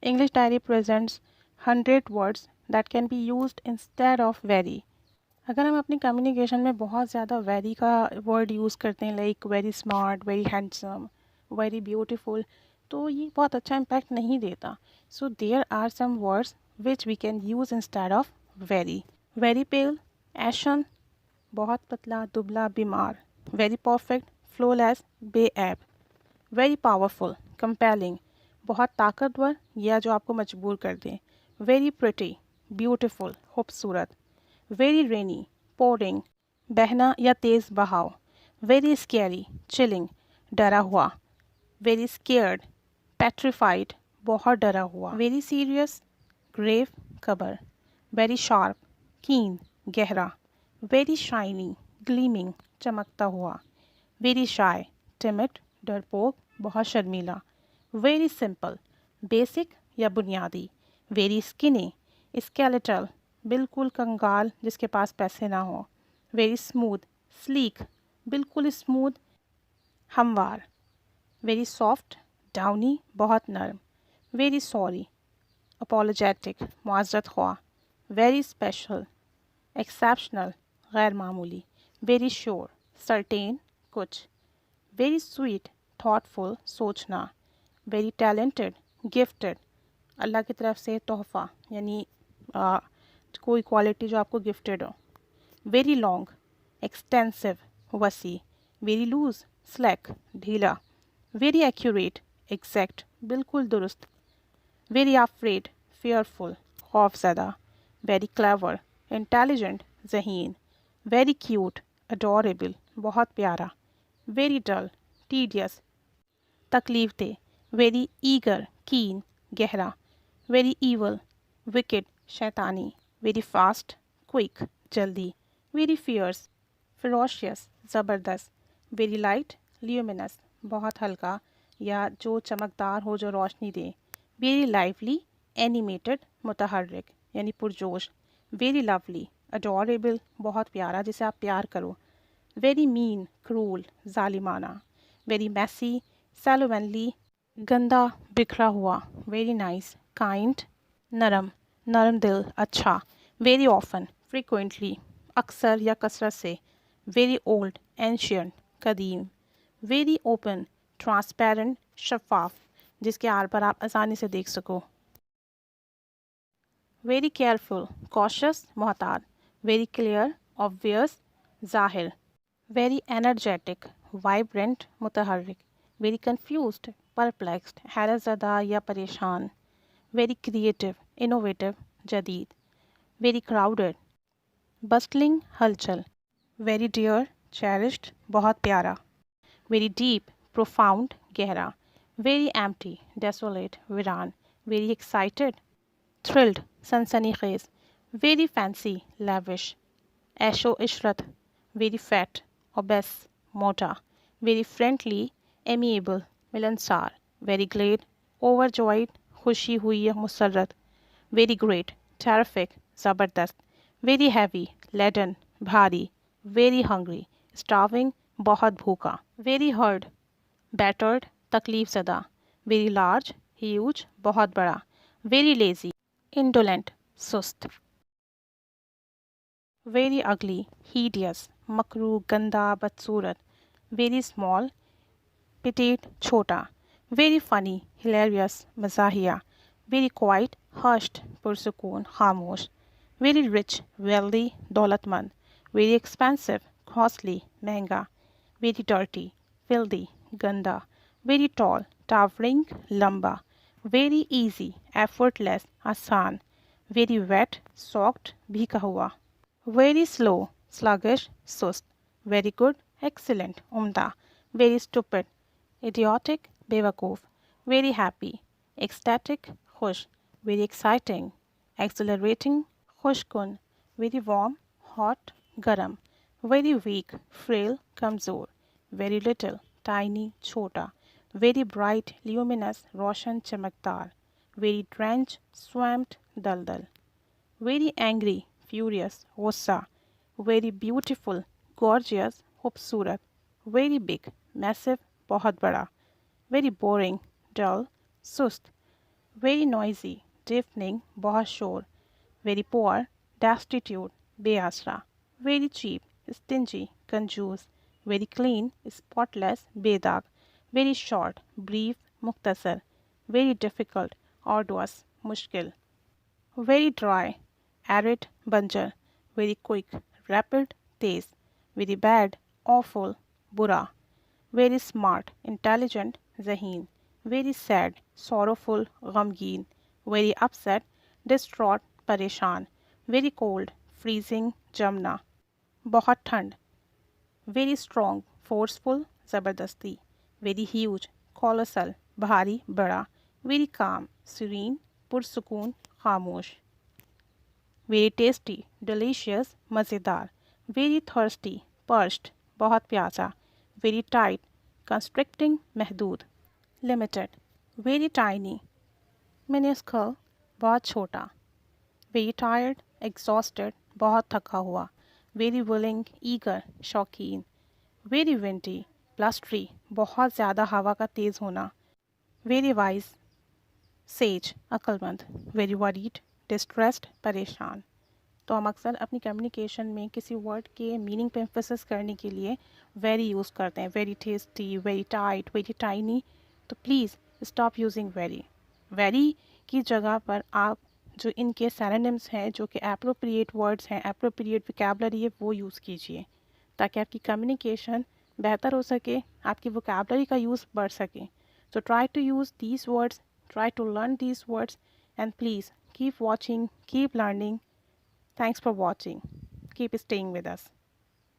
English diary presents 100 words that can be used instead of very. अगर हम अपनी communication में बहुत ज़्यादा वेरी का वर्ड यूज़ करते हैं, like very smart, very handsome, very beautiful, तो ये बहुत अच्छा इम्पैक्ट नहीं देता. So there are some words which we can use instead of very. Very pale, ashen, बहुत पतला, दुबला, बीमार. वेरी परफेक्ट, फ्लोलेस, बेऐब. वेरी पावरफुल, कंपेलिंग, बहुत ताकतवर या जो आपको मजबूर कर दे. वेरी प्रिटी, ब्यूटीफुल, खूबसूरत. वेरी रेनी, पोरिंग, बहना या तेज़ बहाव. वेरी स्कैरी, चिलिंग, डरा हुआ. वेरी स्केयर्ड, पेट्रीफाइड, बहुत डरा हुआ. वेरी सीरियस, ग्रेव, कबर. वेरी शार्प, कीन, गहरा. वेरी शाइनी, ग्लीमिंग, चमकता हुआ. वेरी शाय, टिमिड, डरपोक, बहुत शर्मीला. वेरी सिंपल, बेसिक या बुनियादी. वेरी स्किनी, स्केलेटल, बिल्कुल कंगाल जिसके पास पैसे ना हो. वेरी स्मूथ, स्लीक, बिल्कुल स्मूथ, हमवार. वेरी सॉफ्ट, डाउनी, बहुत नरम. वेरी सॉरी, अपोलोजेटिक, मुआज़रत ख्वाह. वेरी स्पेशल, एक्सेप्शनल, गैर मामूली. वेरी श्योर, सर्टेन, कुछ. वेरी स्वीट, थॉटफुल, सोचना. वेरी टैलेंटेड, गिफ्टेड, अल्लाह की तरफ से तोहफ़ा, यानी कोई क्वालिटी जो आपको गिफ्टेड हो. वेरी लॉन्ग, एक्सटेंसिव, वसी. वेरी लूज, स्लैक, ढीला. वेरी एक्यूरेट, एग्जैक्ट, बिल्कुल दुरुस्त. वेरी अफ्रेड, फियरफुल, खौफज़दा. वेरी क्लेवर, इंटेलिजेंट, ज़हीन. वेरी क्यूट, अडोरेबल, बहुत प्यारा. वेरी डल, टीडियस, तकलीफ दे. वेरी ईगर, कीन, गहरा. वेरी ईवल, विकेड, शैतानी. वेरी फास्ट, क्विक, जल्दी. वेरी फियर्स, फिरोशियस, ज़बरदस्त. वेरी लाइट, ल्यूमिनस, बहुत हल्का या जो चमकदार हो, जो रोशनी दे. वेरी लाइवली, एनिमेटेड, मुतहर्रिक, यानी पुरजोश. वेरी लवली, अडोरेबल, बहुत प्यारा जिसे आप प्यार करो. वेरी मीन, क्रूल, जालिमाना. वेरी मैसी, सैलोवेनली, गंदा, बिखरा हुआ. वेरी नाइस, काइंड, नरम, नरम दिल, अच्छा. वेरी ऑफन, फ्रिक्वेंटली, अक्सर या कसरत से. वेरी ओल्ड, एंशियंट, कदीम. वेरी ओपन, ट्रांसपेरेंट, शफाफ, जिसके आर पर आप आसानी से देख सको. वेरी केयरफुल, कॉशस, मोहतात. वेरी क्लियर, ऑब्वियस, जाहिर. वेरी एनर्जेटिक, वाइब्रेंट, मुतहर्रिक. वेरी कन्फ्यूज्ड, परप्लेक्स्ड, हैरत ज़दा या परेशान. वेरी क्रिएटिव, इनोवेटिव, जदीद. वेरी क्राउडेड, बस्टलिंग, हलचल. वेरी डियर, चेरिश्ड, बहुत प्यारा. वेरी डीप, प्रोफाउंड, गहरा. वेरी एम्प्टी, डेसोलेट, वीरान. वेरी एक्साइटेड, थ्रिल्ड, सनसनीखेज. वेरी फैंसी, लैविश, ऐशो इशरत. वेरी फैट, ओबेस, मोटा. वेरी फ्रेंडली, एमिएबल, मिलनसार. वेरी ग्लेड, ओवरजॉयड, खुशी हुई या मुसर्रत. वेरी ग्रेट, टेरिफिक, ज़बरदस्त. वेरी हैवी, लेडन, भारी. वेरी हंग्री, स्टार्विंग, बहुत भूखा. वेरी हर्ड, बैटर्ड, तकलीफ ज़दा. वेरी लार्ज, ह्यूज, बहुत बड़ा. वेरी लेज़ी, इंडोलेंट, सुस्त. वेरी अगली, हीडियस, मकरू, गंदा, बदसूरत. वेरी स्मॉल, पिटेट, छोटा. वेरी फ़नी, हिलेरियस, मज़ाहिया. वेरी क्वाइट, हश्ड, पुरसुकून, खामोश. वेरी रिच, वेल्दी, दौलतमंद. वेरी एक्सपेंसिव, कॉस्टली, महंगा. वेरी डर्टी, फिल्दी, गंदा. वेरी टॉल, टावरिंग, लंबा. वेरी ईजी, एफर्टलेस, आसान. वेरी वेट, सॉफ्ट, भीगा हुआ. वेरी स्लो, स्लगिश, सुस्त. वेरी गुड, एक्सीलेंट, उम्दा. वेरी स्टूपिड, idiotic, बेवकूफ़. वेरी हैप्पी, ecstatic, खुश. Very exciting, exhilarating, खुशकुन. Very warm, hot, गरम. वेरी वीक, फ्रेल, कमज़ोर. वेरी लिटिल, टाइनी, छोटा. वेरी ब्राइट, ल्यूमिनस, रोशन, चमकदार. वेरी ड्रेंच, स्वैम्प्ड, दलदल. वेरी एंग्री, फ्यूरियस, गुस्सा. वेरी ब्यूटीफुल, गॉर्जियस, खूबसूरत. वेरी बिग, मैसिव, बहुत बड़ा. वेरी बोरिंग, डल, सुस्त. वेरी नॉइजी, deafening, बहुत शोर. वेरी पुअर, destitute, बेआसरा. वेरी चीप, stingy, कंजूस. वेरी क्लीन, spotless, बेदाग. वेरी शॉर्ट, ब्रीफ, मुख्तसर. वेरी डिफ़िकल्ट, arduous, मुश्किल. वेरी ड्राई, arid, बंजर. वेरी क्विक, रैपिड, तेज. वेरी बैड, awful, बुरा. वेरी स्मार्ट, इंटेलिजेंट, ज़हीन. वेरी सैड, sorrowful, गमगीन. वेरी अपसेट, डिस्ट्रॉट, परेशान. वेरी कोल्ड, फ्रीजिंग, जमना. बहुत ठंड. वेरी स्ट्रॉन्ग, फोर्सफुल, ज़बरदस्ती. वेरी ह्यूज, कॉलोसल, भारी, बड़ा. वेरी काम, सीरीन, पुरसुकून, खामोश. वेरी टेस्टी, डिलीशियस, मज़ेदार. वेरी थर्स्टी, पर्स्ट, बहुत प्यासा. वेरी टाइट, कंस्ट्रिक्टिंग, महदूद. लिमिटेड. वेरी टाइनी, मिनिस्कल, बहुत छोटा. वेरी टायर्ड, एग्जॉस्टेड, बहुत थका हुआ. वेरी विलिंग, ईगर, शौकीन. वेरी विंडी, ब्लस्टरी, बहुत ज़्यादा हवा का तेज़ होना. वेरी वाइज, सेज, अक्लमंद. वेरी वरीड, डिस्ट्रेस्ड, परेशान. तो हम अक्सर अपनी कम्युनिकेशन में किसी वर्ड के मीनिंग पे एम्फेसिस करने के लिए वेरी यूज़ करते हैं. Very tasty, very tight, very tiny. तो please stop using very. Very की जगह पर आप जो इनके सैनोनिम्स हैं, जो कि एप्रोप्रिएट वर्ड्स हैं, एप्रोप्रिएट वोकैबुलरी है, वो यूज़ कीजिए ताकि आपकी कम्युनिकेशन बेहतर हो सके, आपकी वोकैबुलरी का यूज़ बढ़ सके. So try to use these words, try to learn these words, and please keep watching, keep learning. Thanks for watching. Keep staying with us.